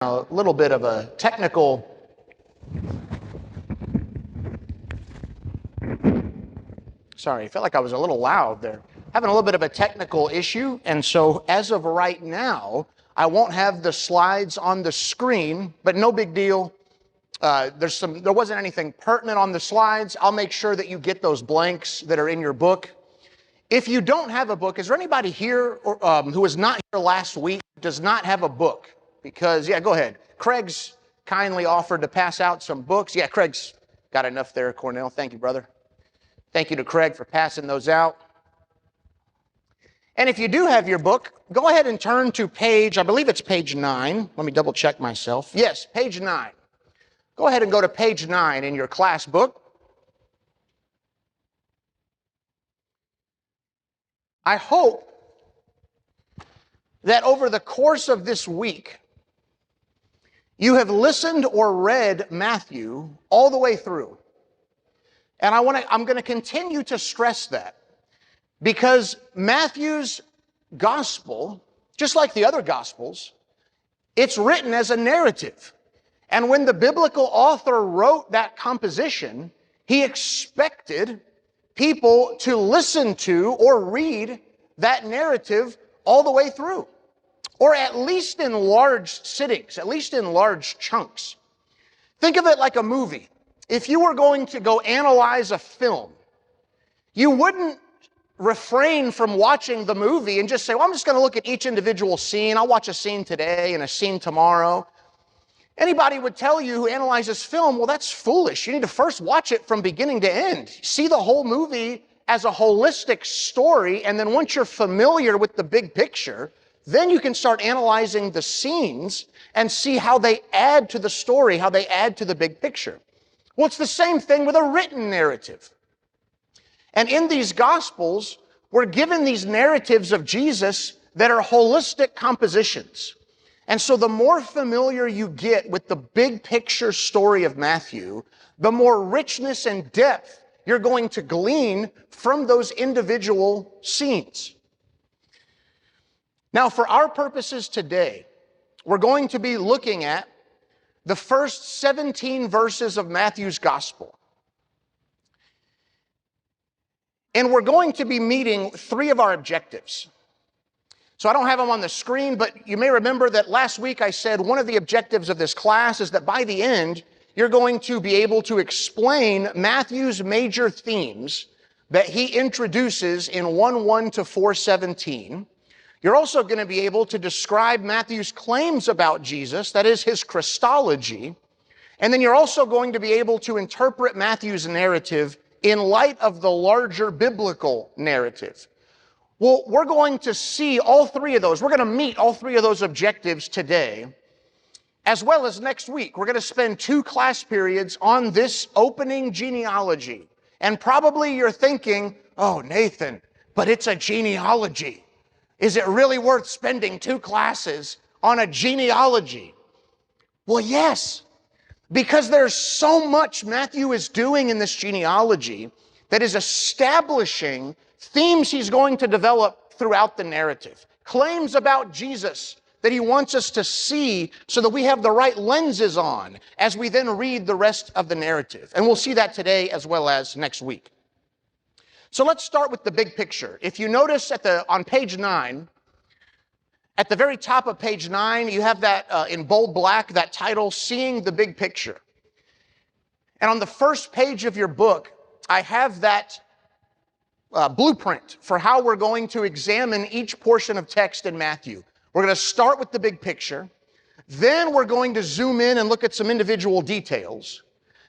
A little bit of a technical sorry, I felt like I was a little loud there. Having a little bit of a technical issue, and so as of right now, I won't have the slides on the screen, but no big deal. There wasn't anything pertinent on the slides. I'll make sure that you get those blanks that are in your book. If you don't have a book, is there anybody here who was not here last week, does not have a book? Because, yeah, go ahead. Craig's kindly offered to pass out some books. Yeah, Craig's got enough there, Cornell. Thank you, brother. Thank you to Craig for passing those out. And if you do have your book, go ahead and turn to I believe it's page 9. Let me double check myself. Yes, page 9. Go ahead and go to page 9 in your class book. I hope that over the course of this week, you have listened or read Matthew all the way through. And I'm going to continue to stress that because Matthew's gospel, just like the other gospels, it's written as a narrative. And when the biblical author wrote that composition, he expected people to listen to or read that narrative all the way through, or at least in large sittings, at least in large chunks. Think of it like a movie. If you were going to go analyze a film, you wouldn't refrain from watching the movie and just say, well, I'm just going to look at each individual scene. I'll watch a scene today and a scene tomorrow. Anybody would tell you who analyzes film, well, that's foolish. You need to first watch it from beginning to end. See the whole movie as a holistic story, and then once you're familiar with the big picture, then you can start analyzing the scenes and see how they add to the story, how they add to the big picture. Well, it's the same thing with a written narrative. And in these Gospels, we're given these narratives of Jesus that are holistic compositions. And so the more familiar you get with the big picture story of Matthew, the more richness and depth you're going to glean from those individual scenes. Now, for our purposes today, we're going to be looking at the first 17 verses of Matthew's gospel. And we're going to be meeting 3 of our objectives. So I don't have them on the screen, but you may remember that last week I said one of the objectives of this class is that by the end, you're going to be able to explain Matthew's major themes that he introduces in 1:1 to 4:17. You're also going to be able to describe Matthew's claims about Jesus, that is his Christology. And then you're also going to be able to interpret Matthew's narrative in light of the larger biblical narrative. Well, we're going to see all 3 of those. We're going to meet all 3 of those objectives today, as well as next week. We're going to spend 2 class periods on this opening genealogy. And probably you're thinking, oh, Nathan, but it's a genealogy. Is it really worth spending 2 classes on a genealogy? Well, yes, because there's so much Matthew is doing in this genealogy that is establishing themes he's going to develop throughout the narrative. Claims about Jesus that he wants us to see so that we have the right lenses on as we then read the rest of the narrative. And we'll see that today as well as next week. So let's start with the big picture. If you notice on page 9, at the very top of page 9, you have that in bold black, that title, Seeing the Big Picture. And on the first page of your book, I have that blueprint for how we're going to examine each portion of text in Matthew. We're going to start with the big picture. Then we're going to zoom in and look at some individual details.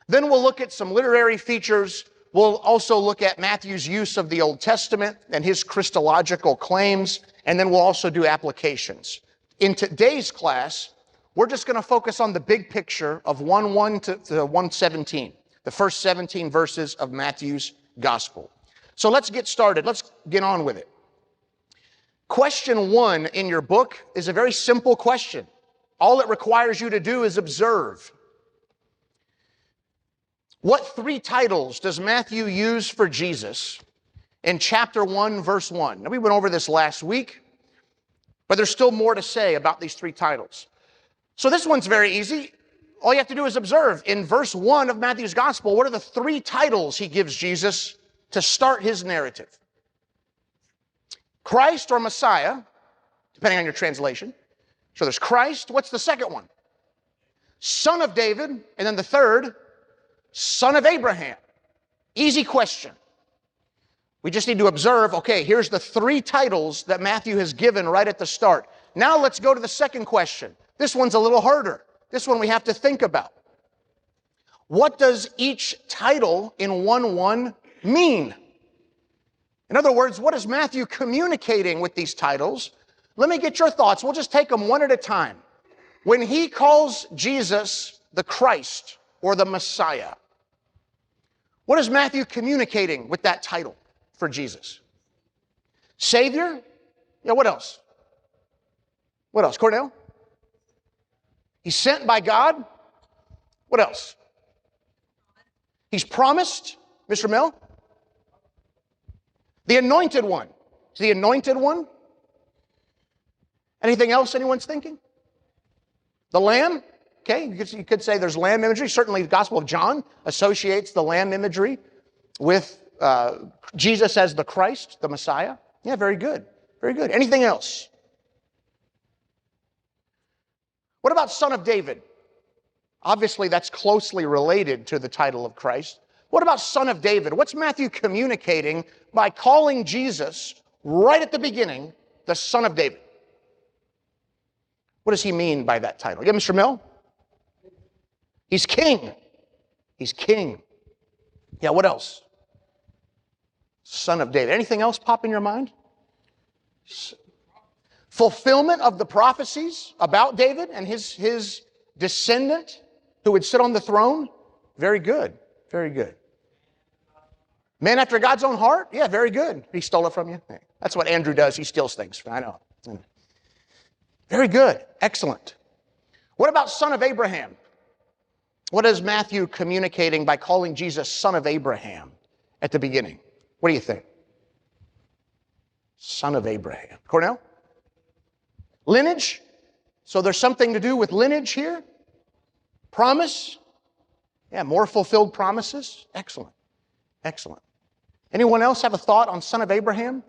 Then we'll look at some literary features. We'll also look at Matthew's use of the Old Testament and his Christological claims, and then we'll also do applications. In today's class, we're just going to focus on the big picture of 1:1 to 1:17, the first 17 verses of Matthew's gospel. So let's get started. Let's get on with it. Question 1 in your book is a very simple question. All it requires you to do is observe. What 3 titles does Matthew use for Jesus in chapter 1, verse 1? Now, we went over this last week, but there's still more to say about these 3 titles. So this one's very easy. All you have to do is observe. In verse 1 of Matthew's gospel, what are the three titles he gives Jesus to start his narrative? Christ or Messiah, depending on your translation. So there's Christ. What's the second one? Son of David. And then the third, Son of Abraham. Easy question. We just need to observe, okay, here's the three titles that Matthew has given right at the start. Now let's go to the second question. This one's a little harder. This one we have to think about. What does each title in 1:1 mean? In other words, what is Matthew communicating with these titles? Let me get your thoughts. We'll just take them one at a time. When he calls Jesus the Christ or the Messiah, what is Matthew communicating with that title for Jesus? Savior? Yeah, what else? What else? Cornell? He's sent by God. What else? He's promised. Mr. Mill? The anointed one. Is the anointed one? Anything else anyone's thinking? The lamb? Okay, you could say there's lamb imagery. Certainly the Gospel of John associates the lamb imagery with Jesus as the Christ, the Messiah. Yeah, very good. Very good. Anything else? What about Son of David? Obviously, that's closely related to the title of Christ. What about Son of David? What's Matthew communicating by calling Jesus right at the beginning the Son of David? What does he mean by that title? Yeah, Mr. Mill? He's king. He's king. Yeah, what else? Son of David. Anything else pop in your mind? Fulfillment of the prophecies about David and his descendant who would sit on the throne. Very good. Very good. Man after God's own heart? Yeah, very good. He stole it from you? That's what Andrew does. He steals things. I know. Very good. Excellent. What about Son of Abraham? What is Matthew communicating by calling Jesus Son of Abraham at the beginning? What do you think? Son of Abraham. Cornell? Lineage? So there's something to do with lineage here? Promise? Yeah, more fulfilled promises? Excellent. Excellent. Anyone else have a thought on Son of Abraham?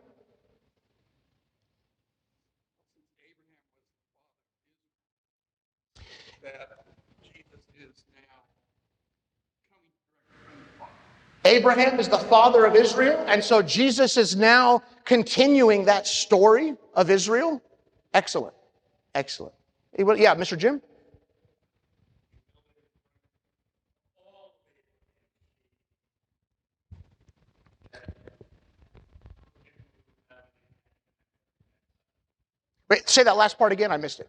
Abraham is the father of Israel, and so Jesus is now continuing that story of Israel. Excellent. Excellent. Yeah, Mr. Jim? Wait, say that last part again. I missed it.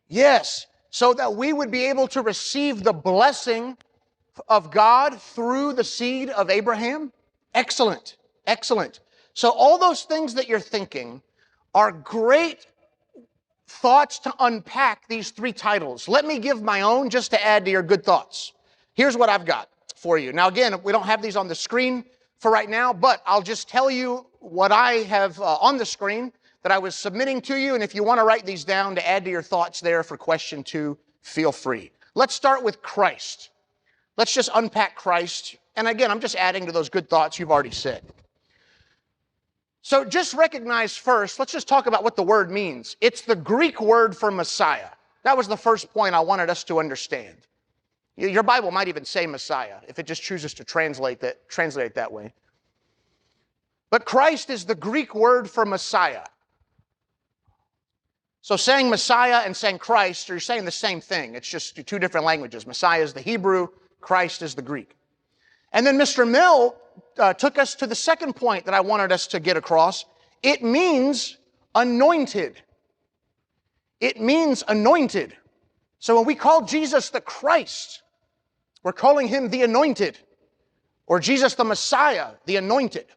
Yes, so that we would be able to receive the blessing of God through the seed of Abraham. Excellent, excellent. So all those things that you're thinking are great thoughts to unpack these three titles. Let me give my own just to add to your good thoughts. Here's what I've got for you. Now again, we don't have these on the screen for right now, but I'll just tell you what I have on the screen that I was submitting to you, and if you want to write these down to add to your thoughts there for question 2, feel free. Let's start with Christ. Let's just unpack Christ. And again, I'm just adding to those good thoughts you've already said. So just recognize first, let's just talk about what the word means. It's the Greek word for Messiah. That was the first point I wanted us to understand. Your Bible might even say Messiah if it just chooses to translate it that way. But Christ is the Greek word for Messiah. So saying Messiah and saying Christ, you're saying the same thing. It's just two different languages. Messiah is the Hebrew, Christ is the Greek. And then Mr. Mill took us to the second point that I wanted us to get across. It means anointed. It means anointed. So when we call Jesus the Christ, we're calling him the anointed, or Jesus the Messiah, the anointed.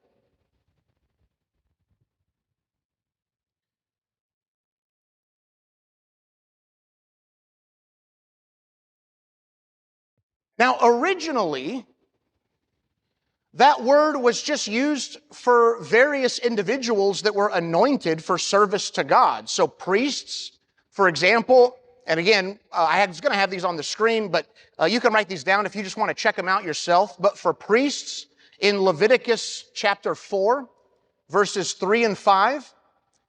Now, originally, That word was just used for various individuals that were anointed for service to God. So priests, for example, and again, I was going to have these on the screen, but you can write these down if you just want to check them out yourself. But for priests, in Leviticus chapter 4, verses 3 and 5,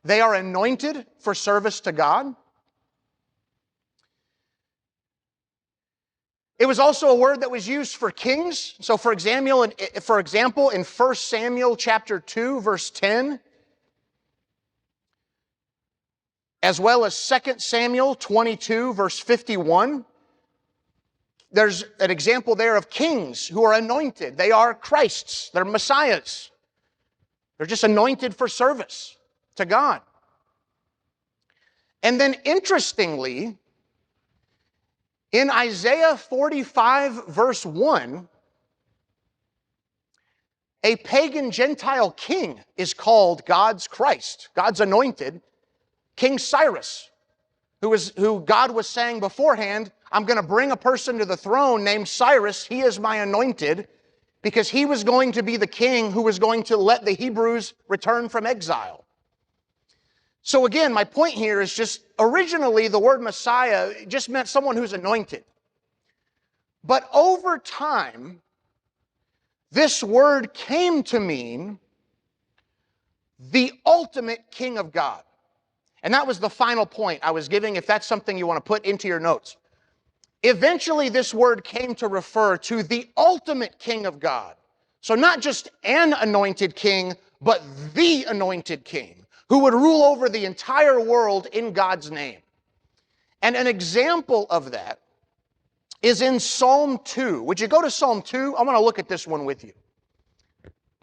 they are anointed for service to God. It was also a word that was used for kings. So for example, in 1 Samuel chapter 2, verse 10, as well as 2 Samuel 22, verse 51, there's an example there of kings who are anointed. They are Christs. They're Messiahs. They're just anointed for service to God. And then interestingly, in Isaiah 45, verse 1, a pagan Gentile king is called God's Christ, God's anointed, King Cyrus, who God was saying beforehand, I'm going to bring a person to the throne named Cyrus. He is my anointed, because he was going to be the king who was going to let the Hebrews return from exile. So again, my point here is just originally the word Messiah just meant someone who's anointed. But over time, this word came to mean the ultimate King of God. And that was the final point I was giving, if that's something you want to put into your notes. Eventually, this word came to refer to the ultimate King of God. So not just an anointed king, but the anointed king, who would rule over the entire world in God's name. And an example of that is in Psalm 2. Would you go to Psalm 2? I want to look at this one with you.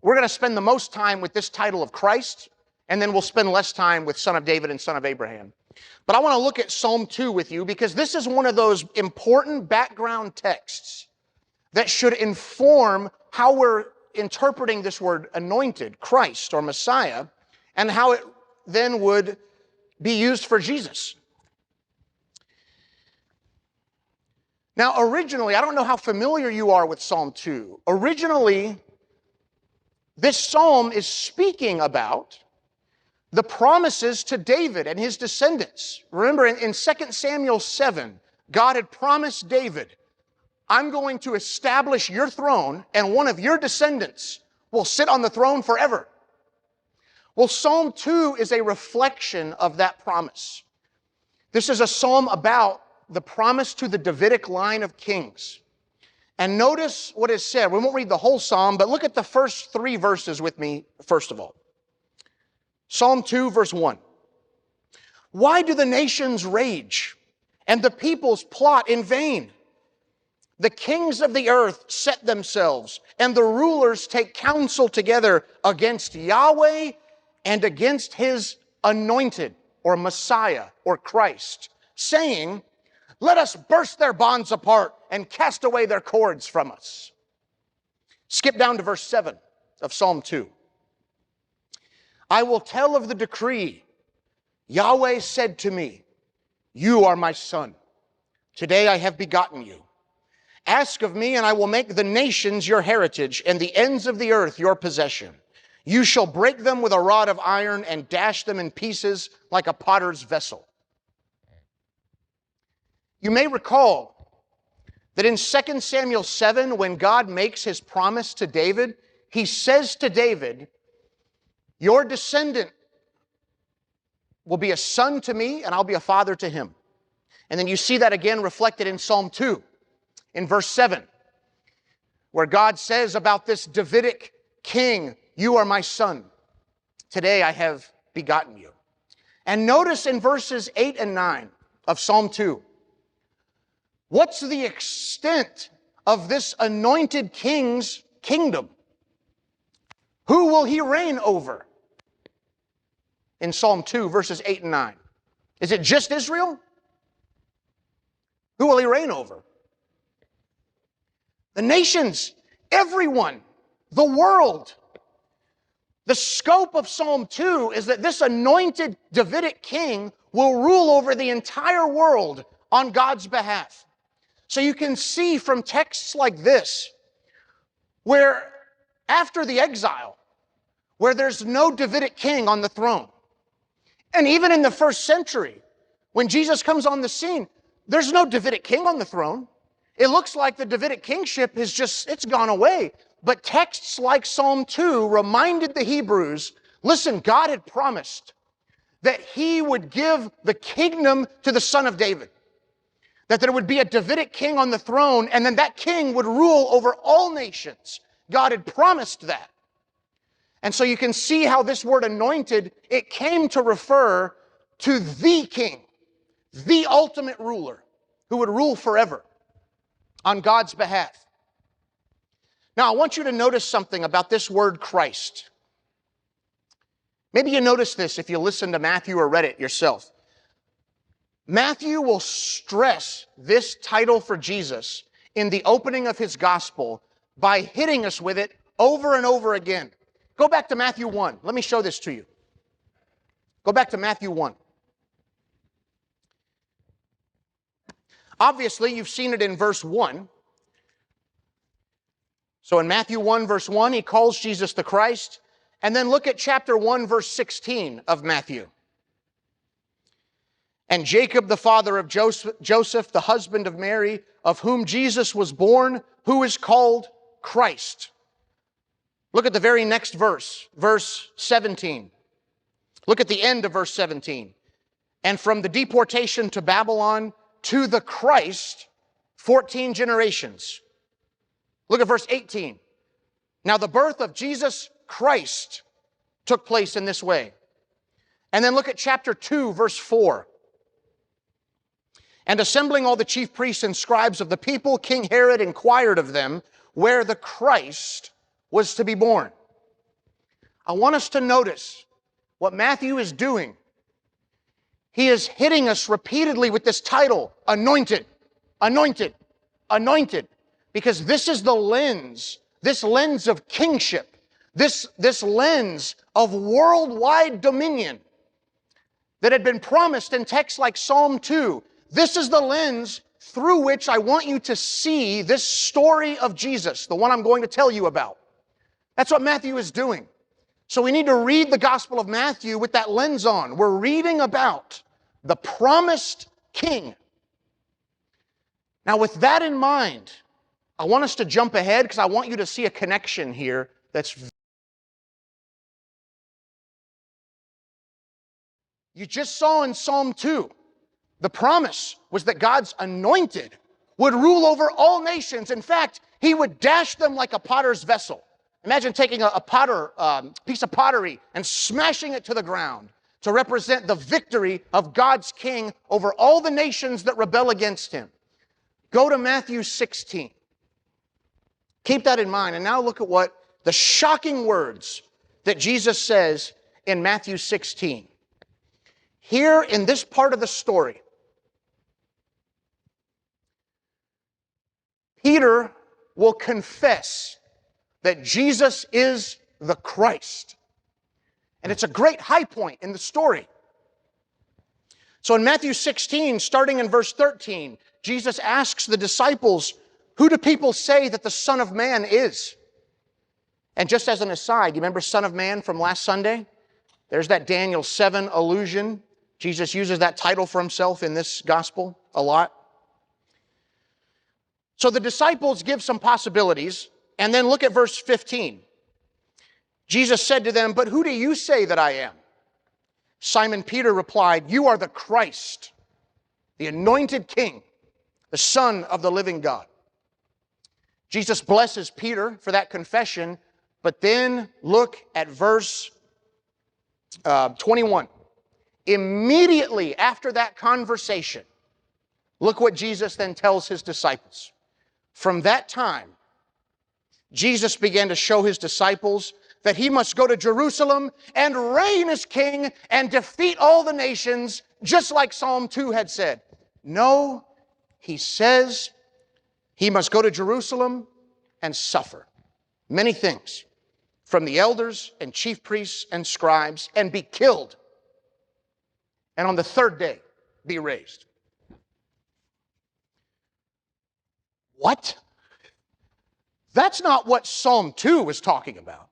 We're going to spend the most time with this title of Christ, and then we'll spend less time with Son of David and Son of Abraham. But I want to look at Psalm 2 with you, because this is one of those important background texts that should inform how we're interpreting this word anointed, Christ or Messiah, and how it then would be used for Jesus. Now, originally, I don't know how familiar you are with Psalm 2. Originally, this psalm is speaking about the promises to David and his descendants. Remember, in 2 Samuel 7, God had promised David, I'm going to establish your throne, and one of your descendants will sit on the throne forever. Well, Psalm 2 is a reflection of that promise. This is a psalm about the promise to the Davidic line of kings. And notice what is said. We won't read the whole psalm, but look at the first 3 verses with me, first of all. Psalm 2, verse 1. Why do the nations rage and the peoples plot in vain? The kings of the earth set themselves, and the rulers take counsel together against Yahweh and against his anointed, or Messiah, or Christ, saying, let us burst their bonds apart and cast away their cords from us. Skip down to verse 7 of Psalm 2. I will tell of the decree. Yahweh said to me, you are my son. Today I have begotten you. Ask of me, and I will make the nations your heritage and the ends of the earth your possession. You shall break them with a rod of iron and dash them in pieces like a potter's vessel. You may recall that in 2 Samuel 7, when God makes his promise to David, he says to David, your descendant will be a son to me, and I'll be a father to him. And then you see that again reflected in Psalm 2, in verse 7, where God says about this Davidic king, you are my son. Today I have begotten you. And notice in verses 8 and 9 of Psalm 2, what's the extent of this anointed king's kingdom? Who will he reign over? In Psalm 2, verses 8 and 9. Is it just Israel? Who will he reign over? The nations, everyone, the world. The scope of Psalm 2 is that this anointed Davidic king will rule over the entire world on God's behalf. So you can see from texts like this, where after the exile, where there's no Davidic king on the throne. And even in the first century, when Jesus comes on the scene, there's no Davidic king on the throne. It looks like the Davidic kingship it's gone away. But texts like Psalm 2 reminded the Hebrews, listen, God had promised that he would give the kingdom to the son of David. That there would be a Davidic king on the throne, and then that king would rule over all nations. God had promised that. And so you can see how this word anointed, it came to refer to the king, the ultimate ruler, who would rule forever on God's behalf. Now, I want you to notice something about this word Christ. Maybe you noticed this if you listened to Matthew or read it yourself. Matthew will stress this title for Jesus in the opening of his gospel by hitting us with it over and over again. Go back to Matthew 1. Let me show this to you. Go back to Matthew 1. Obviously, you've seen it in verse 1. So in Matthew 1, verse 1, he calls Jesus the Christ. And then look at chapter 1, verse 16 of Matthew. And Jacob, the father of Joseph, the husband of Mary, of whom Jesus was born, who is called Christ. Look at the very next verse, verse 17. Look at the end of verse 17. And from the deportation to Babylon to the Christ, 14 generations. Look at verse 18. Now the birth of Jesus Christ took place in this way. And then look at chapter 2, verse 4. And assembling all the chief priests and scribes of the people, King Herod inquired of them where the Christ was to be born. I want us to notice what Matthew is doing. He is hitting us repeatedly with this title, anointed, anointed, anointed, because this is the lens, this lens of kingship, this lens of worldwide dominion that had been promised in texts like Psalm 2. This is the lens through which I want you to see this story of Jesus, the one I'm going to tell you about. That's what Matthew is doing. So we need to read the Gospel of Matthew with that lens on. We're reading about the promised King. Now with that in mind, I want us to jump ahead because I want you to see a connection here that's... You just saw in Psalm 2, the promise was that God's anointed would rule over all nations. In fact, he would dash them like a potter's vessel. Imagine taking a piece of pottery and smashing it to the ground to represent the victory of God's king over all the nations that rebel against him. Go to Matthew 16. Keep that in mind. And now look at what the shocking words that Jesus says in Matthew 16. Here in this part of the story, Peter will confess that Jesus is the Christ. And it's a great high point in the story. So in Matthew 16, starting in verse 13, Jesus asks the disciples, who do people say that the Son of Man is? And just as an aside, you remember Son of Man from last Sunday? There's that Daniel 7 allusion. Jesus uses that title for himself in this gospel a lot. So the disciples give some possibilities, and then look at verse 15. Jesus said to them, but who do you say that I am? Simon Peter replied, you are the Christ, the anointed King, the Son of the living God. Jesus blesses Peter for that confession, but then look at verse 21. Immediately after that conversation, look what Jesus then tells his disciples. From that time, Jesus began to show his disciples that he must go to Jerusalem and reign as king and defeat all the nations, just like Psalm 2 had said. No, he says he must go to Jerusalem and suffer many things from the elders and chief priests and scribes and be killed, and on the third day be raised. What? That's not what Psalm 2 was talking about.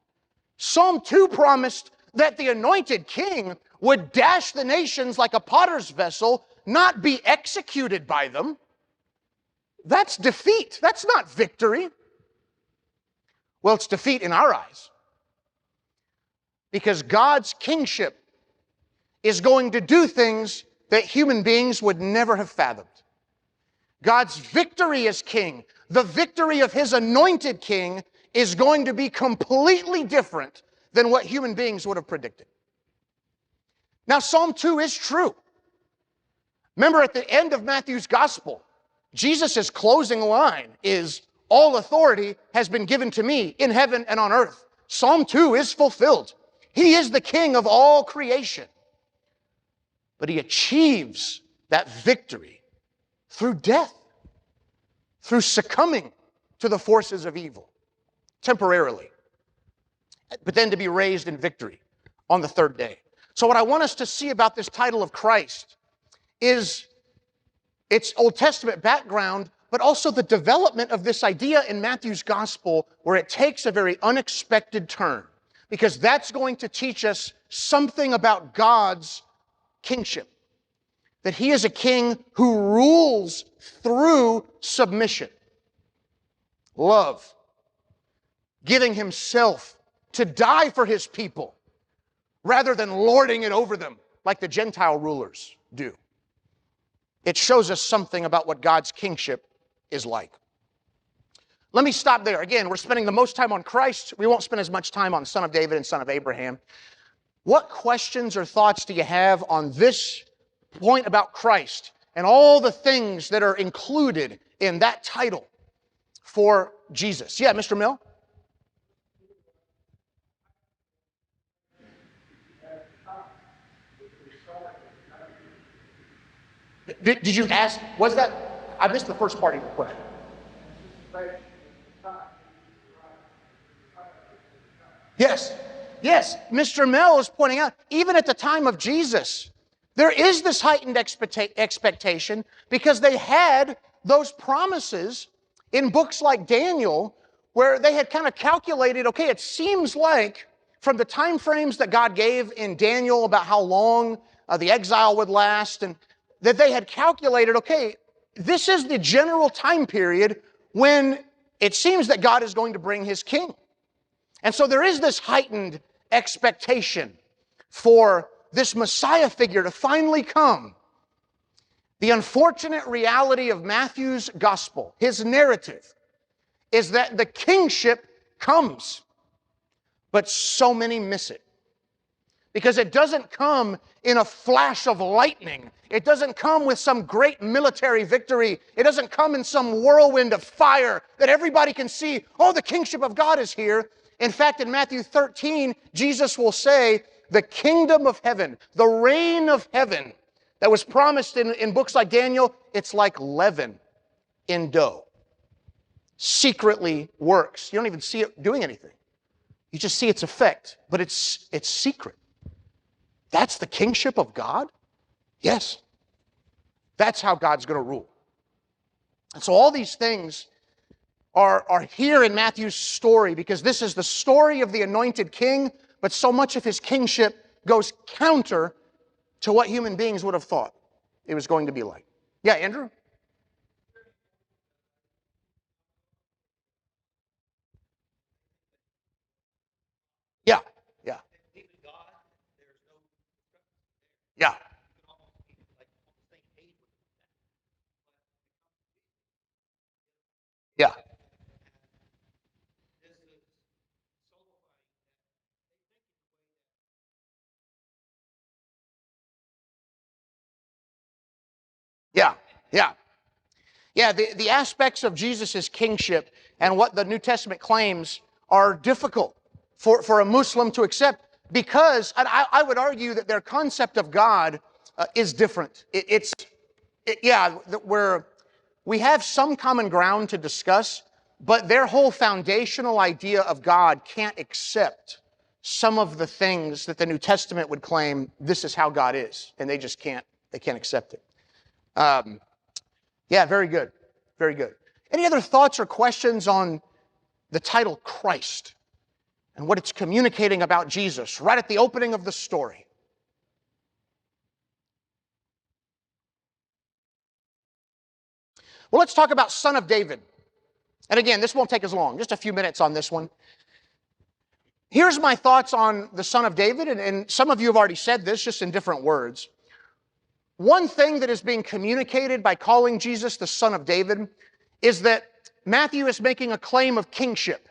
Psalm 2 promised that the anointed king would dash the nations like a potter's vessel, not be executed by them. That's defeat. That's not victory. Well, it's defeat in our eyes. Because God's kingship is going to do things that human beings would never have fathomed. God's victory as king, the victory of his anointed king, is going to be completely different than what human beings would have predicted. Now, Psalm 2 is true. Remember, at the end of Matthew's gospel, Jesus' closing line is, all authority has been given to me in heaven and on earth. Psalm 2 is fulfilled. He is the king of all creation. But he achieves that victory through death, through succumbing to the forces of evil, temporarily, but then to be raised in victory on the third day. So what I want us to see about this title of Christ is its Old Testament background, but also the development of this idea in Matthew's gospel where it takes a very unexpected turn, because that's going to teach us something about God's kingship, that he is a king who rules through submission, love, giving himself to die for his people rather than lording it over them like the Gentile rulers do. It shows us something about what God's kingship is like. Let me stop there. Again, we're spending the most time on Christ. We won't spend as much time on Son of David and Son of Abraham. What questions or thoughts do you have on this point about Christ and all the things that are included in that title for Jesus? Yeah, Mr. Mill? Did you ask, was that, I missed the first part of your question. Yes, Mr. Mill is pointing out, even at the time of Jesus, there is this heightened expectation because they had those promises in books like Daniel where they had kind of calculated, okay, it seems like from the time frames that God gave in Daniel about how long the exile would last, and that they had calculated, okay, this is the general time period when it seems that God is going to bring his king. And so there is this heightened expectation for this Messiah figure to finally come. The unfortunate reality of Matthew's gospel, his narrative, is that the kingship comes, but so many miss it. Because it doesn't come in a flash of lightning. It doesn't come with some great military victory. It doesn't come in some whirlwind of fire that everybody can see, oh, the kingship of God is here. In fact, in Matthew 13, Jesus will say, the kingdom of heaven, the reign of heaven that was promised in books like Daniel, it's like leaven in dough. Secretly works. You don't even see it doing anything. You just see its effect, but it's secret. That's the kingship of God? Yes. That's how God's going to rule. And so all these things are here in Matthew's story because this is the story of the anointed king, but so much of his kingship goes counter to what human beings would have thought it was going to be like. Yeah, Andrew? Yeah, yeah. Yeah. Yeah. Yeah. Yeah. Yeah, the aspects of Jesus' kingship and what the New Testament claims are difficult for a Muslim to accept because, and I would argue that their concept of God is different. We have some common ground to discuss, but their whole foundational idea of God can't accept some of the things that the New Testament would claim this is how God is, and they can't accept it. Yeah, very good. Very good. Any other thoughts or questions on the title Christ and what it's communicating about Jesus right at the opening of the story. Well, let's talk about Son of David. And again, this won't take as long, just a few minutes on this one. Here's my thoughts on the Son of David, and some of you have already said this, just in different words. One thing that is being communicated by calling Jesus the Son of David is that Matthew is making a claim of kingship.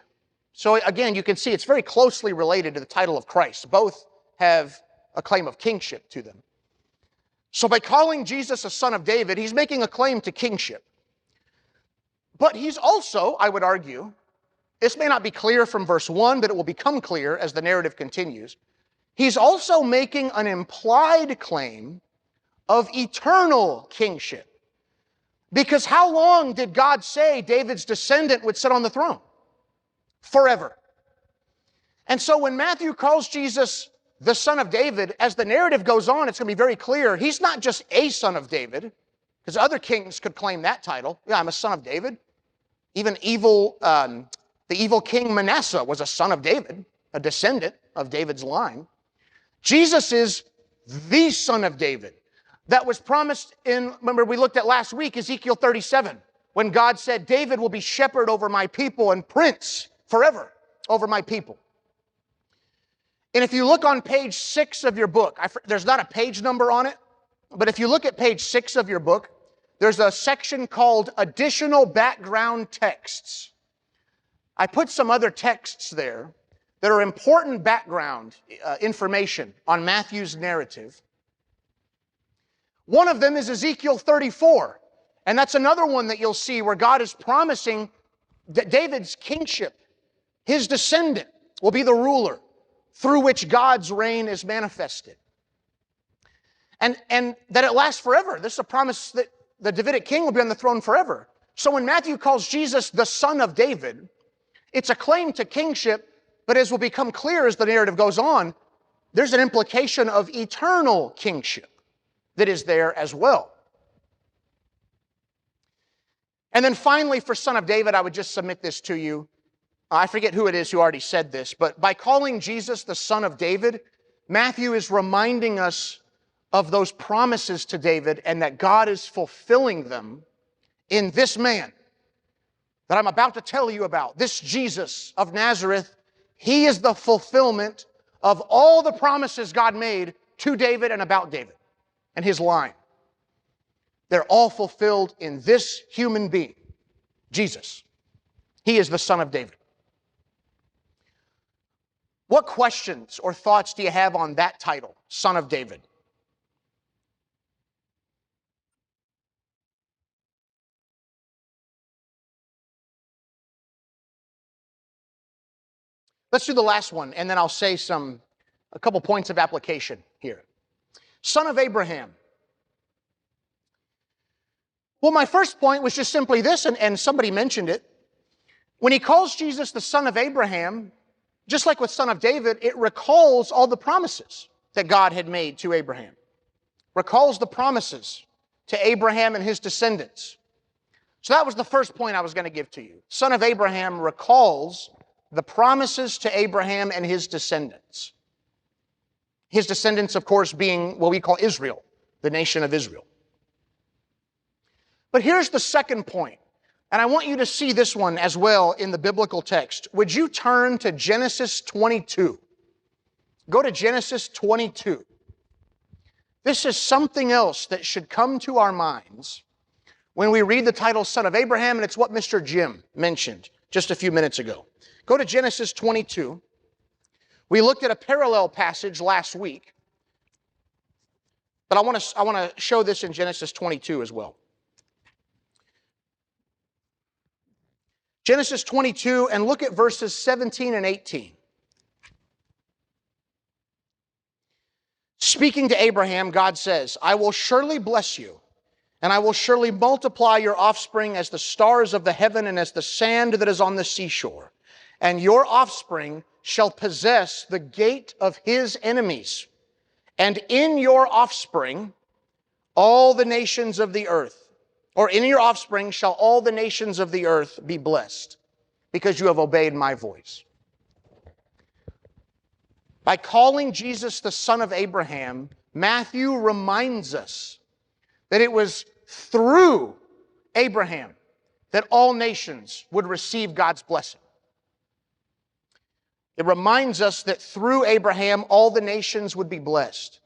So again, you can see it's very closely related to the title of Christ. Both have a claim of kingship to them. So by calling Jesus a Son of David, he's making a claim to kingship. But he's also, I would argue, this may not be clear from verse 1, but it will become clear as the narrative continues. He's also making an implied claim of eternal kingship. Because how long did God say David's descendant would sit on the throne? Forever. And so when Matthew calls Jesus the Son of David, as the narrative goes on, it's going to be very clear. He's not just a son of David, because other kings could claim that title. Yeah, I'm a son of David. Even the evil king Manasseh was a son of David, a descendant of David's line. Jesus is the Son of David that was promised in, remember we looked at last week, Ezekiel 37, when God said, David will be shepherd over my people and prince forever over my people. And if you look on page 6 of your book, there's not a page number on it, but if you look at page 6 of your book, there's a section called Additional Background Texts. I put some other texts there that are important background information on Matthew's narrative. One of them is Ezekiel 34, and that's another one that you'll see where God is promising that David's kingship, his descendant, will be the ruler through which God's reign is manifested. And that it lasts forever. This is a promise that the Davidic king will be on the throne forever. So when Matthew calls Jesus the Son of David, it's a claim to kingship, but as will become clear as the narrative goes on, there's an implication of eternal kingship that is there as well. And then finally, for Son of David, I would just submit this to you. I forget who it is who already said this, but by calling Jesus the Son of David, Matthew is reminding us of those promises to David and that God is fulfilling them in this man that I'm about to tell you about, this Jesus of Nazareth. He is the fulfillment of all the promises God made to David and about David and his line. They're all fulfilled in this human being, Jesus. He is the Son of David. What questions or thoughts do you have on that title, Son of David? Let's do the last one, and then I'll say a couple points of application here. Son of Abraham. Well, my first point was just simply this, and somebody mentioned it. When he calls Jesus the Son of Abraham, just like with Son of David, it recalls all the promises that God had made to Abraham. Recalls the promises to Abraham and his descendants. So that was the first point I was going to give to you. Son of Abraham recalls the promises to Abraham and his descendants. His descendants, of course, being what we call Israel, the nation of Israel. But here's the second point, and I want you to see this one as well in the biblical text. Would you turn to Genesis 22? Go to Genesis 22. This is something else that should come to our minds when we read the title Son of Abraham, and it's what Mr. Jim mentioned just a few minutes ago. Go to Genesis 22. We looked at a parallel passage last week, but I want to show this in Genesis 22 as well. Genesis 22, and look at verses 17 and 18. Speaking to Abraham, God says, I will surely bless you, and I will surely multiply your offspring as the stars of the heaven and as the sand that is on the seashore. And your offspring shall possess the gate of his enemies. And in your offspring, all the nations of the earth, or in your offspring shall all the nations of the earth be blessed. because you have obeyed my voice. By calling Jesus the son of Abraham, Matthew reminds us that it was through Abraham that all nations would receive God's blessing. It reminds us that through Abraham, all the nations would be blessed.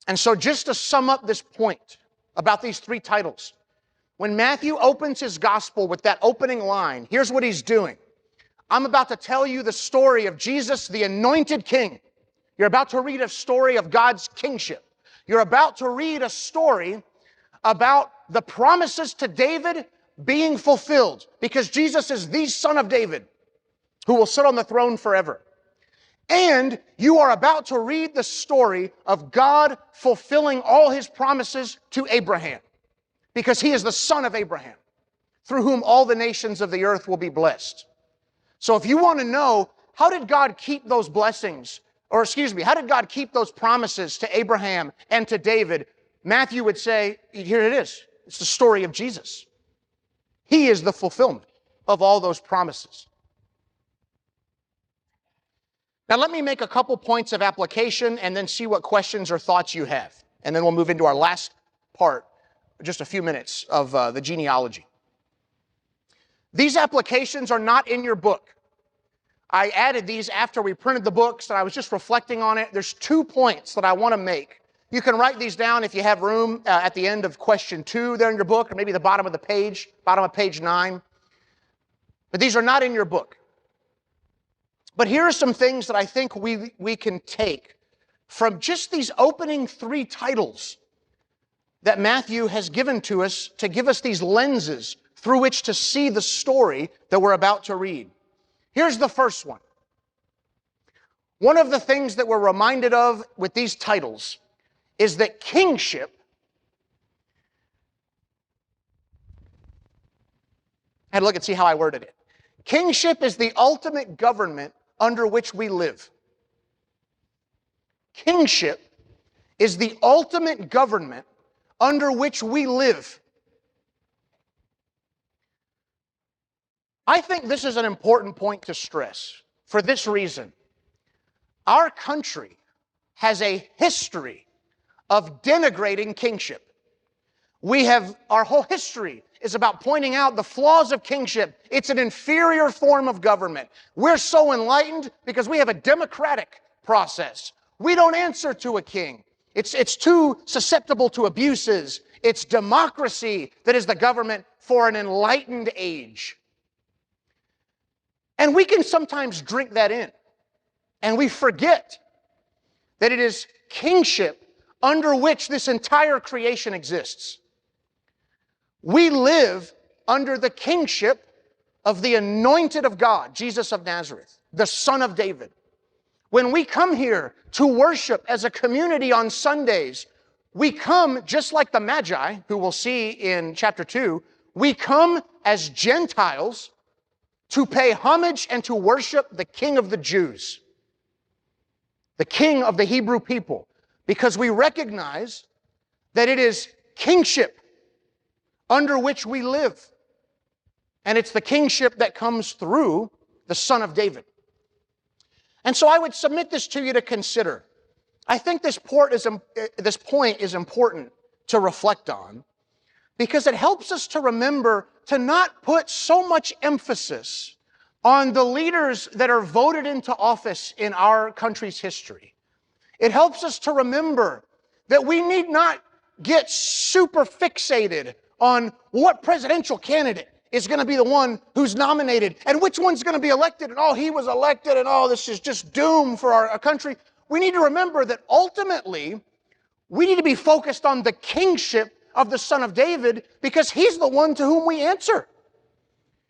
And so just to sum up this point about these three titles, when Matthew opens his gospel with that opening line, here's what he's doing. I'm about to tell you the story of Jesus, the anointed king. You're about to read a story of God's kingship. You're about to read a story about the promises to David being fulfilled, because Jesus is the son of David who will sit on the throne forever. And you are about to read the story of God fulfilling all his promises to Abraham, because he is the son of Abraham, through whom all the nations of the earth will be blessed. So if you want to know, how did God keep those blessings, how did God keep those promises to Abraham and to David? Matthew would say, here it is. It's the story of Jesus. He is the fulfillment of all those promises. Now let me make a couple points of application and then see what questions or thoughts you have. And then we'll move into our last part, just a few minutes of the genealogy. These applications are not in your book. I added these after we printed the books, and I was just reflecting on it. There's 2 points that I want to make. You can write these down if you have room at the end of question 2 there in your book, or maybe the bottom of the page, bottom of page 9. But these are not in your book. But here are some things that I think we can take from just these opening 3 titles that Matthew has given to us to give us these lenses through which to see the story that we're about to read. Here's the first one. One of the things that we're reminded of with these titles is that kingship, I had to look and see how I worded it. Kingship is the ultimate government under which we live. Kingship is the ultimate government under which we live. I think this is an important point to stress for this reason. Our country has a history of denigrating kingship. Our whole history is about pointing out the flaws of kingship. It's an inferior form of government. We're so enlightened because we have a democratic process. We don't answer to a king. It's too susceptible to abuses. It's democracy that is the government for an enlightened age. And we can sometimes drink that in. And we forget that it is kingship under which this entire creation exists. We live under the kingship of the anointed of God, Jesus of Nazareth, the Son of David. When we come here to worship as a community on Sundays, we come just like the Magi, who we'll see in chapter 2, we come as Gentiles to pay homage and to worship the King of the Jews, the King of the Hebrew people, because we recognize that it is kingship under which we live. And it's the kingship that comes through the Son of David. And so I would submit this to you to consider. I think this point is important to reflect on, because it helps us to remember to not put so much emphasis on the leaders that are voted into office in our country's history. It helps us to remember that we need not get super fixated on what presidential candidate is going to be the one who's nominated and which one's going to be elected, and oh, he was elected, and oh, this is just doom for our country. We need to remember that ultimately we need to be focused on the kingship of the Son of David, because he's the one to whom we answer.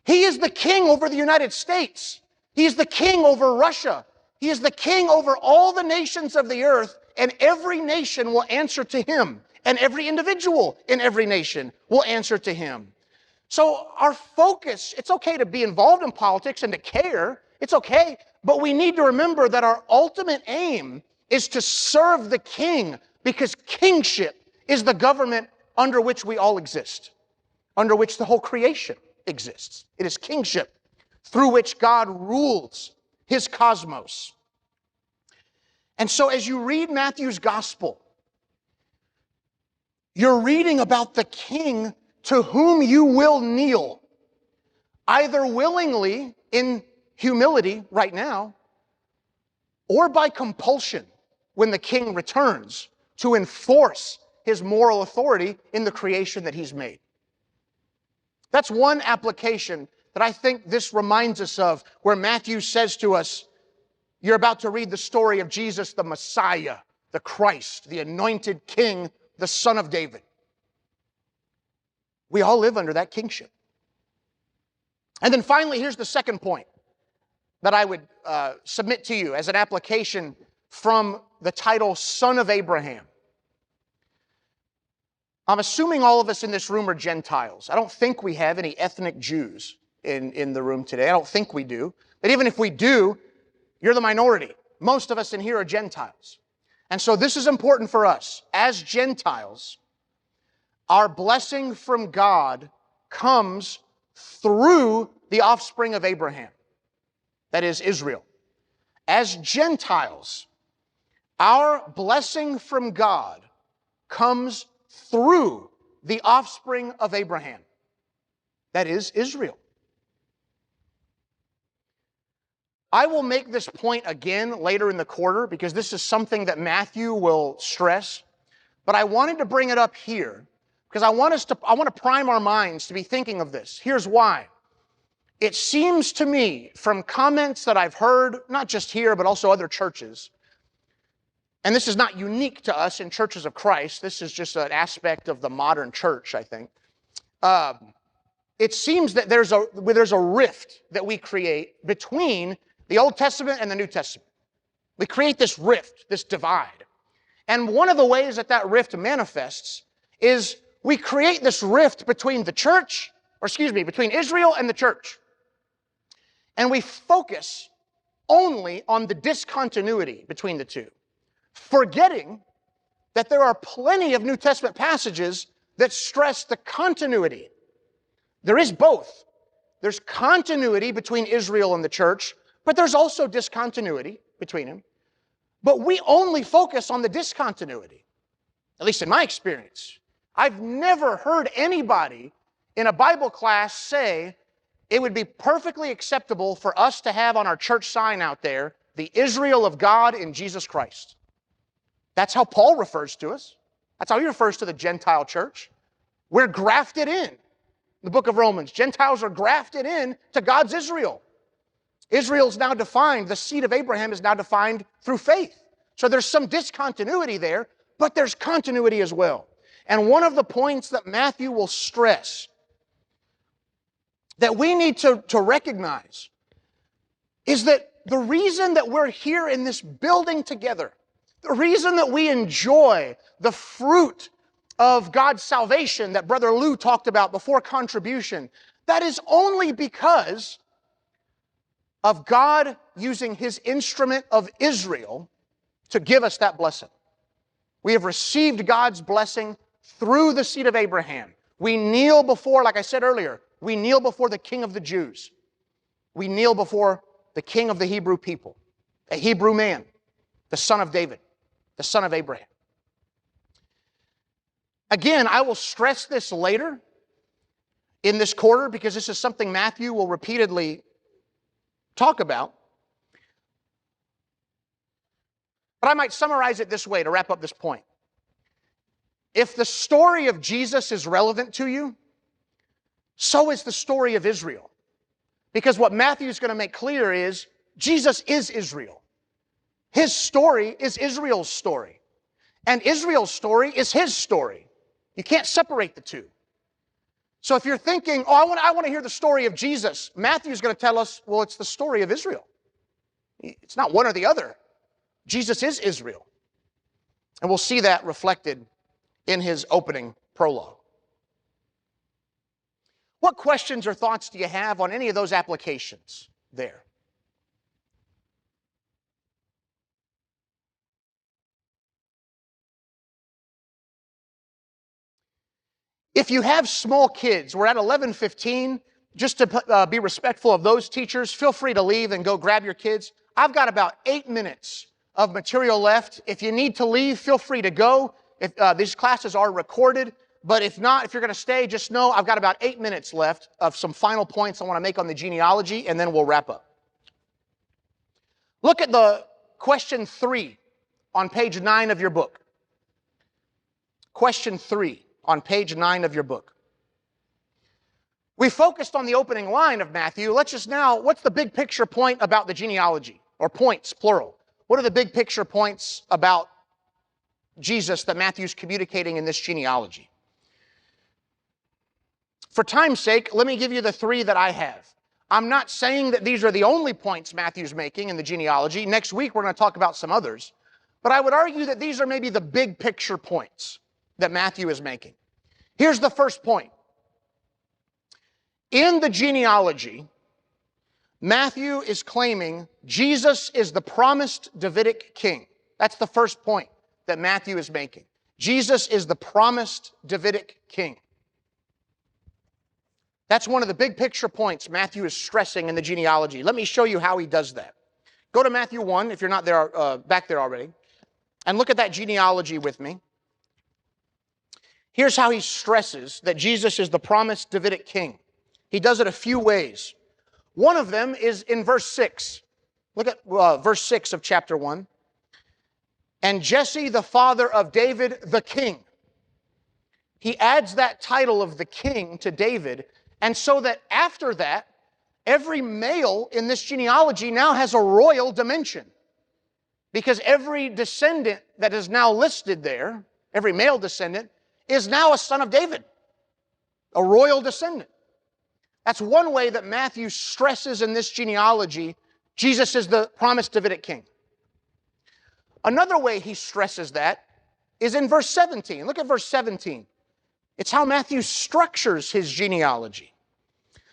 He is the king over the United States. He is the king over Russia. He is the king over all the nations of the earth, and every nation will answer to him, and every individual in every nation will answer to him. So our focus, it's okay to be involved in politics and to care. It's okay, but we need to remember that our ultimate aim is to serve the king, because kingship is the government under which we all exist, under which the whole creation exists. It is kingship through which God rules his cosmos. And so as you read Matthew's gospel, you're reading about the king to whom you will kneel, either willingly in humility right now, or by compulsion when the king returns to enforce his moral authority in the creation that he's made. That's one application that I think this reminds us of, where Matthew says to us, you're about to read the story of Jesus, the Messiah, the Christ, the anointed king, the Son of David. We all live under that kingship. And then finally, here's the second point that I would submit to you as an application from the title Son of Abraham. I'm assuming all of us in this room are Gentiles. I don't think we have any ethnic Jews in the room today. I don't think we do. But even if we do, you're the minority. Most of us in here are Gentiles. And so this is important for us. As Gentiles, our blessing from God comes through the offspring of Abraham. That is Israel. As Gentiles, our blessing from God comes through the offspring of Abraham. That is Israel. I will make this point again later in the quarter because this is something that Matthew will stress. But I wanted to bring it up here because I want to prime our minds to be thinking of this. Here's why. It seems to me from comments that I've heard, not just here, but also other churches, and this is not unique to us in churches of Christ, this is just an aspect of the modern church, I think. It seems that there's a rift that we create between the Old Testament and the New Testament. We create this rift, this divide. And one of the ways that that rift manifests is we create this rift between between Israel and the church. And we focus only on the discontinuity between the two, forgetting that there are plenty of New Testament passages that stress the continuity. There is both. There's continuity between Israel and the church, but there's also discontinuity between them. But we only focus on the discontinuity, at least in my experience. I've never heard anybody in a Bible class say it would be perfectly acceptable for us to have on our church sign out there, the Israel of God in Jesus Christ. That's how Paul refers to us. That's how he refers to the Gentile church. We're grafted in. The book of Romans, Gentiles are grafted in to God's Israel. Israel's now defined, the seed of Abraham is now defined through faith. So there's some discontinuity there, but there's continuity as well. And one of the points that Matthew will stress that we need to recognize is that the reason that we're here in this building together, the reason that we enjoy the fruit of God's salvation that Brother Lou talked about before contribution, that is only because of God using His instrument of Israel to give us that blessing. We have received God's blessing through the seed of Abraham. We kneel before, like I said earlier, we kneel before the King of the Jews. We kneel before the King of the Hebrew people, a Hebrew man, the son of David, the son of Abraham. Again, I will stress this later in this quarter because this is something Matthew will repeatedly talk about. But I might summarize it this way to wrap up this point. If the story of Jesus is relevant to you, so is the story of Israel. Because what Matthew is going to make clear is Jesus is Israel. His story is Israel's story. And Israel's story is his story. You can't separate the two. So if you're thinking, I want to hear the story of Jesus, Matthew's going to tell us, well, it's the story of Israel. It's not one or the other. Jesus is Israel. And we'll see that reflected in his opening prologue. What questions or thoughts do you have on any of those applications there? If you have small kids, we're at 11:15. just to be respectful of those teachers, feel free to leave and go grab your kids. I've got about 8 minutes of material left. If you need to leave, feel free to go. If these classes are recorded, but if not, if you're going to stay, just know I've got about 8 minutes left of some final points I want to make on the genealogy, and then we'll wrap up. Look at the question 3 on page 9 of your book. Question 3 on page 9 of your book. We focused on the opening line of Matthew. Let's just now, what's the big picture point about the genealogy? Or points, plural. What are the big picture points about Jesus that Matthew's communicating in this genealogy? For time's sake, let me give you the 3 that I have. I'm not saying that these are the only points Matthew's making in the genealogy. Next week, we're going to talk about some others. But I would argue that these are maybe the big picture points that Matthew is making. Here's the first point. In the genealogy, Matthew is claiming Jesus is the promised Davidic king. That's the first point that Matthew is making. Jesus is the promised Davidic king. That's one of the big picture points Matthew is stressing in the genealogy. Let me show you how he does that. Go to Matthew 1, if you're not there, back there already, and look at that genealogy with me. Here's how he stresses that Jesus is the promised Davidic king. He does it a few ways. One of them is in verse 6. Look at verse 6 of chapter 1. And Jesse, the father of David, the king. He adds that title of the king to David, and so that after that, every male in this genealogy now has a royal dimension. Because every descendant that is now listed there, every male descendant, is now a son of David, a royal descendant. That's one way that Matthew stresses in this genealogy, Jesus is the promised Davidic king. Another way he stresses that is in verse 17. Look at verse 17. It's how Matthew structures his genealogy.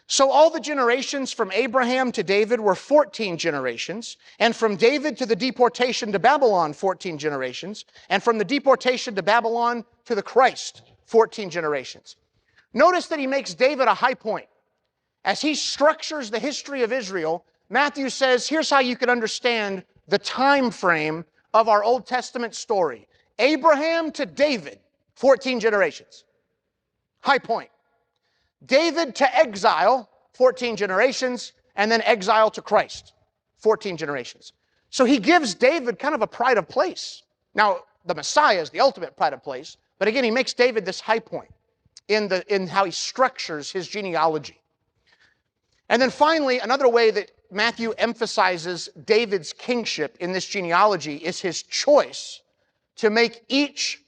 So all the generations from Abraham to David were 14 generations, and from David to the deportation to Babylon, 14 generations, and from the deportation to Babylon to the Christ, 14 generations. Notice that he makes David a high point. As he structures the history of Israel, Matthew says, here's how you can understand the time frame of our Old Testament story. Abraham to David, 14 generations. High point. David to exile, 14 generations, and then exile to Christ, 14 generations. So he gives David kind of a pride of place. Now, the Messiah is the ultimate pride of place, but again, he makes David this high point in how he structures his genealogy. And then finally, another way that Matthew emphasizes David's kingship in this genealogy is his choice to make each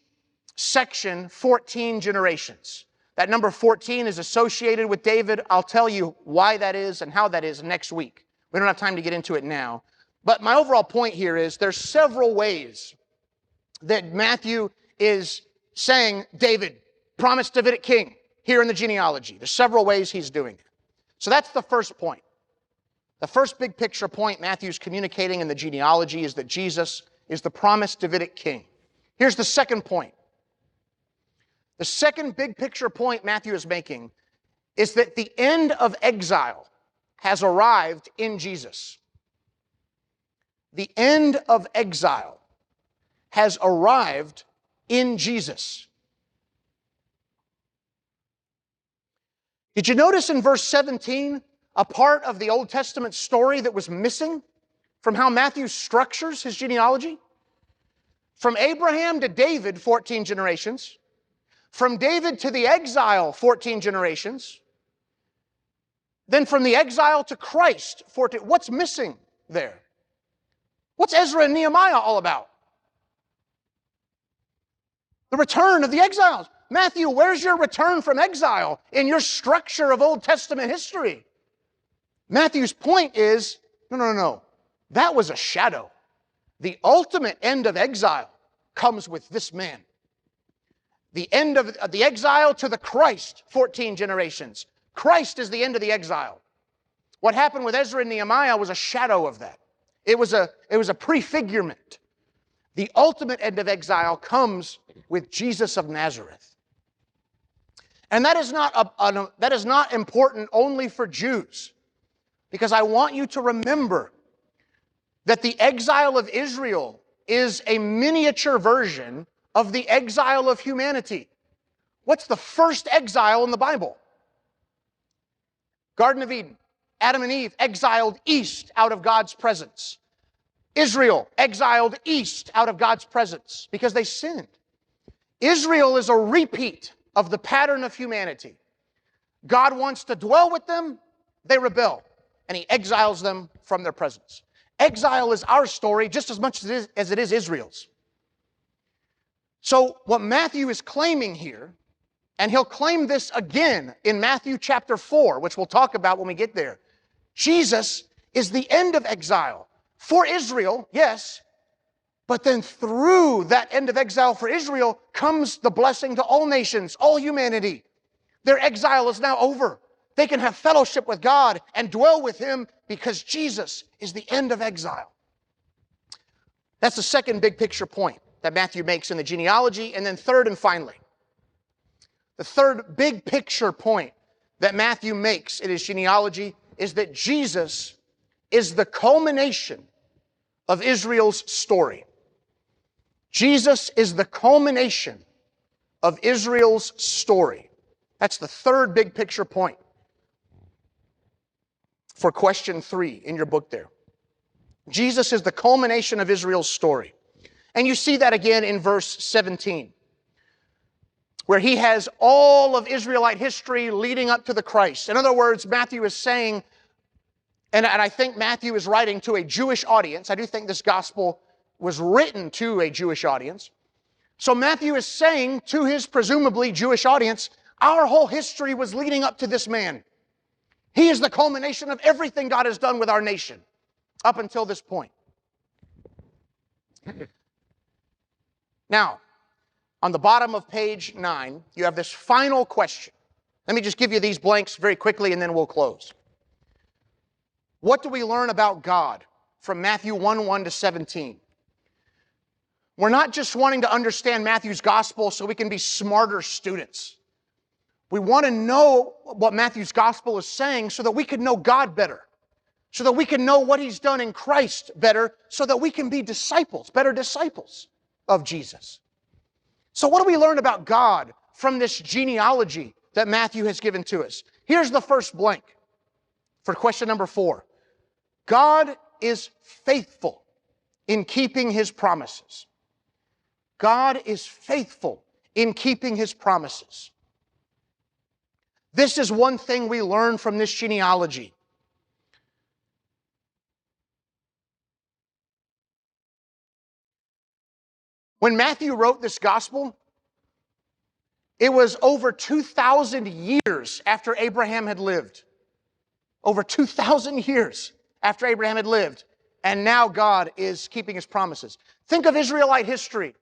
section 14 generations. That number 14 is associated with David. I'll tell you why that is and how that is next week. We don't have time to get into it now. But my overall point here is there's several ways that Matthew is saying David, promised Davidic king, here in the genealogy. There's several ways he's doing it. So that's the first point. The first big picture point Matthew's communicating in the genealogy is that Jesus is the promised Davidic king. Here's the second point. The second big picture point Matthew is making is that the end of exile has arrived in Jesus. The end of exile has arrived in Jesus. Did you notice in verse 17 a part of the Old Testament story that was missing from how Matthew structures his genealogy? From Abraham to David, 14 generations. From David to the exile, 14 generations. Then from the exile to Christ, 14. What's missing there? What's Ezra and Nehemiah all about? The return of the exiles. Matthew, where's your return from exile in your structure of Old Testament history? Matthew's point is, no. That was a shadow. The ultimate end of exile comes with this man. The end of the exile to the Christ, 14 generations. Christ is the end of the exile. What happened with Ezra and Nehemiah was a shadow of that. It was a prefigurement. The ultimate end of exile comes with Jesus of Nazareth. And that is not important only for Jews, because I want you to remember that the exile of Israel is a miniature version of the exile of humanity. What's the first exile in the Bible? Garden of Eden. Adam and Eve exiled east out of God's presence. Israel exiled east out of God's presence because they sinned. Israel is a repeat of the pattern of humanity. God wants to dwell with them, they rebel, and He exiles them from their presence. Exile is our story just as much as it is Israel's. So what Matthew is claiming here, and he'll claim this again in Matthew chapter 4, which we'll talk about when we get there. Jesus is the end of exile for Israel, yes, but then through that end of exile for Israel comes the blessing to all nations, all humanity. Their exile is now over. They can have fellowship with God and dwell with Him because Jesus is the end of exile. That's the second big picture point that Matthew makes in the genealogy. And then third and finally, the third big picture point that Matthew makes in his genealogy is that Jesus is the culmination of Israel's story. Jesus is the culmination of Israel's story. That's the third big picture point for question 3 in your book there. Jesus is the culmination of Israel's story. And you see that again in verse 17, where he has all of Israelite history leading up to the Christ. In other words, Matthew is saying, and I think Matthew is writing to a Jewish audience. I do think this gospel was written to a Jewish audience. So Matthew is saying to his presumably Jewish audience, our whole history was leading up to this man. He is the culmination of everything God has done with our nation up until this point. Now, on the bottom of page 9, you have this final question. Let me just give you these blanks very quickly and then we'll close. What do we learn about God from Matthew 1:1 to 17? We're not just wanting to understand Matthew's gospel so we can be smarter students. We want to know what Matthew's gospel is saying so that we can know God better, so that we can know what He's done in Christ better, so that we can be disciples, better disciples of Jesus. So what do we learn about God from this genealogy that Matthew has given to us? Here's the first blank for question number 4. God is faithful in keeping His promises. God is faithful in keeping His promises. This is one thing we learn from this genealogy. When Matthew wrote this gospel, it was over 2,000 years after Abraham had lived. Over 2,000 years after Abraham had lived. And now God is keeping His promises. Think of Israelite history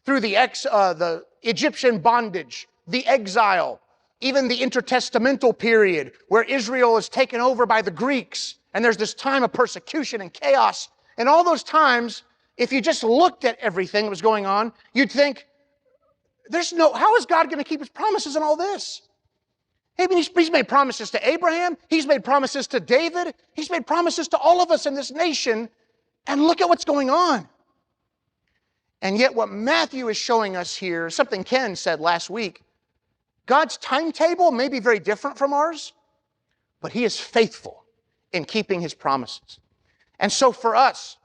through the Egyptian bondage, the exile, even the intertestamental period where Israel is taken over by the Greeks and there's this time of persecution and chaos. And all those times, if you just looked at everything that was going on, you'd think, how is God going to keep His promises in all this? I mean, He's made promises to Abraham. He's made promises to David. He's made promises to all of us in this nation. And look at what's going on. And yet what Matthew is showing us here, something Ken said last week, God's timetable may be very different from ours, but He is faithful in keeping His promises. And so for us,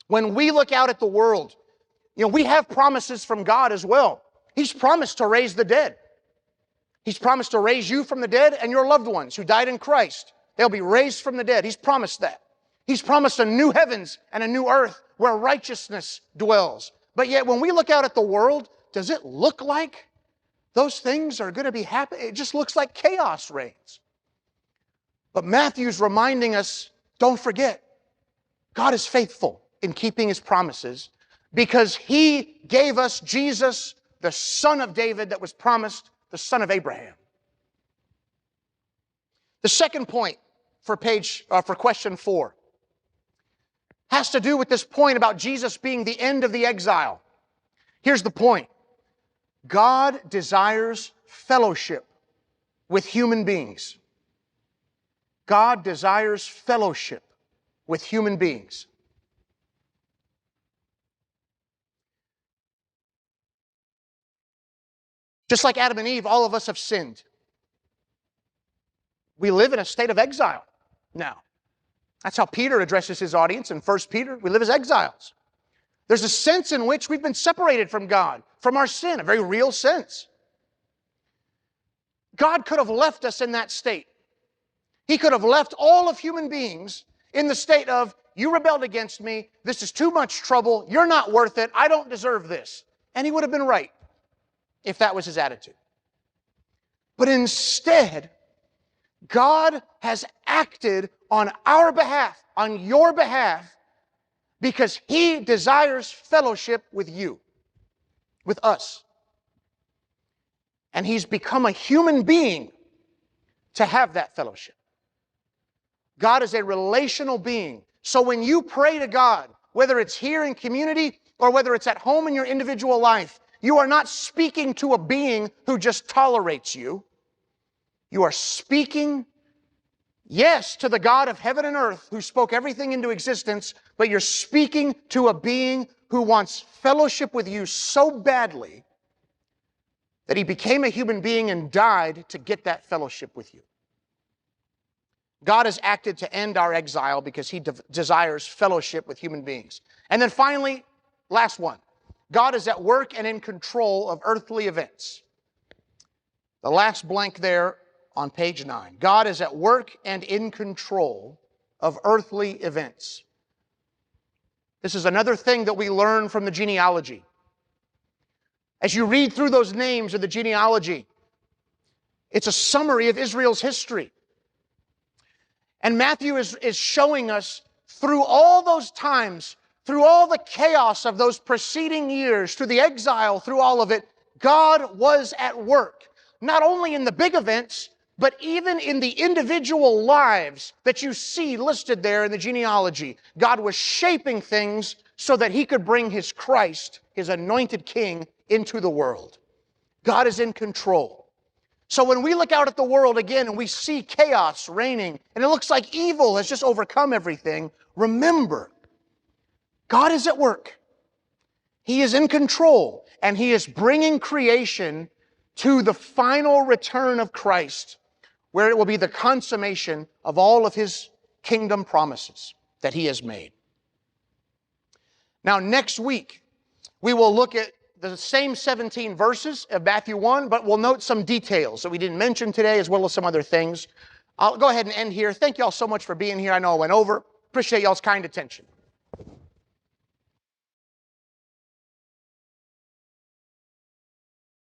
when we look out at the world, we have promises from God as well. He's promised to raise the dead. He's promised to raise you from the dead and your loved ones who died in Christ. They'll be raised from the dead. He's promised that. He's promised a new heavens and a new earth where righteousness dwells. But yet when we look out at the world, does it look like those things are going to be happening? It just looks like chaos reigns. But Matthew's reminding us, don't forget, God is faithful in keeping His promises because He gave us Jesus, the son of David that was promised, the son of Abraham. The second point for question 4 has to do with this point about Jesus being the end of the exile. Here's the point. God desires fellowship with human beings. God desires fellowship with human beings. Just like Adam and Eve, all of us have sinned. We live in a state of exile now. That's how Peter addresses his audience in 1 Peter. We live as exiles. There's a sense in which we've been separated from God, from our sin, a very real sense. God could have left us in that state. He could have left all of human beings in the state of, you rebelled against me, this is too much trouble, you're not worth it, I don't deserve this. And he would have been right if that was his attitude. But instead, God has acted on our behalf, on your behalf, because He desires fellowship with you, with us. And He's become a human being to have that fellowship. God is a relational being. So when you pray to God, whether it's here in community or whether it's at home in your individual life, you are not speaking to a being who just tolerates you. You are speaking, yes, to the God of heaven and earth who spoke everything into existence, but you're speaking to a being who wants fellowship with you so badly that He became a human being and died to get that fellowship with you. God has acted to end our exile because He desires fellowship with human beings. And then finally, last one. God is at work and in control of earthly events. The last blank there on page 9. God is at work and in control of earthly events. This is another thing that we learn from the genealogy. As you read through those names of the genealogy, it's a summary of Israel's history. And Matthew is showing us through all those times, through all the chaos of those preceding years, through the exile, through all of it, God was at work. Not only in the big events, but even in the individual lives that you see listed there in the genealogy. God was shaping things so that He could bring His Christ, His anointed King, into the world. God is in control. So when we look out at the world again and we see chaos reigning, and it looks like evil has just overcome everything, remember, God is at work. He is in control, and He is bringing creation to the final return of Christ, where it will be the consummation of all of His kingdom promises that He has made. Now, next week, we will look at the same 17 verses of Matthew 1, but we'll note some details that we didn't mention today, as well as some other things. I'll go ahead and end here. Thank you all so much for being here. I know I went over. Appreciate y'all's kind attention.